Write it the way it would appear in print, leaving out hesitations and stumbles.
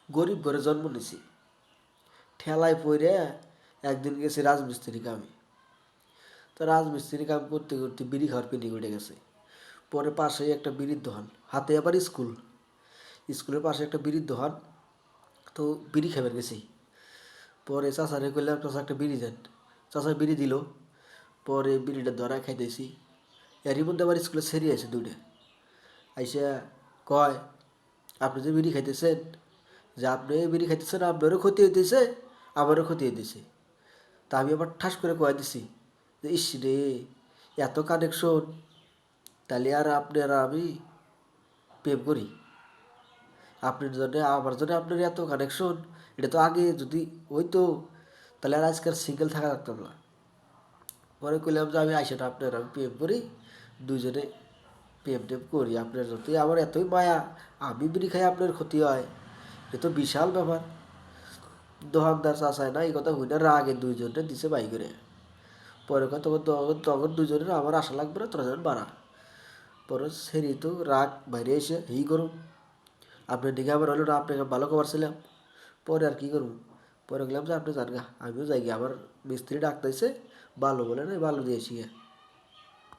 গরিব ঘরে জন্ম নিছি, ঠেলায় পড়ে একদিন গেছি রাজমিস্ত্রি কামে। তো রাজমিস্ত্রি কাম করতে করতে বিড়ি খাওয়ার পিন্ডি উঠে গেছে। পরে পাশেই একটা বিড়ির দোকান, হাতে আবার স্কুল, স্কুলের পাশে একটা বিড়ির দোকান। তো বিড়ি খাবার গেছি। পরে চাচারে কইলাম, চাচা একটা বিড়ি দেন। চাচা বিড়ি দিল। পরে বিড়িটা ধরা খাইতেছি। এরই মধ্যে আবার স্কুলে ছেড়ে আছে দুইটা। আইসা কয়, আপনি যে বিড়ি খাইতেছেন, যে আপনি বিড়ি খাইতেছেন আপনারও ক্ষতি হইতেছে, আমারও ক্ষতি হইতেছে। তা আমি আবার ঠাস করে কয়ে দিছি যে, ইস রে, এত কানেকশন, তাহলে আর আপনি আর আমি প্রেম করি? আপনার জন্য আমার জন্য আপনার এত কানেকশন, এটা তো আগে যদি হইতো তাহলে আর আজকাল সিঙ্গেল থাকা লাগতাম না। পরে কইলাম যে আমি আইসা আপনার আমি প্রেম করি, দুইজনে প্রেম টেম করি, আপনার যদি আমার এতই মায়া, আমি বিড়ি খাই আপনার ক্ষতি হয়, এটা তো বিশাল ব্যাপার। দোকানদার চাচায় না এই কথা হই না, রাগে দুইজনে দিছে বাই করে। পরে কথা তখন তখন তখন দুজনের আমার আশা লাগবে না, তোরা যেন বাড়া। পরে সেরি তো রাগ বাইরে এসে ই করুন, আপনার দিকে আবার হলো না, আপনাকে ভালো খবর ছিলাম। পরে আর কী করবো, পরে গেলাম যে আপনি জান গা, আমিও যাই গিয়া, আমার মিস্ত্রি ডাকতেছে, ভালো বলে না, ভালো দিয়েছি গিয়া।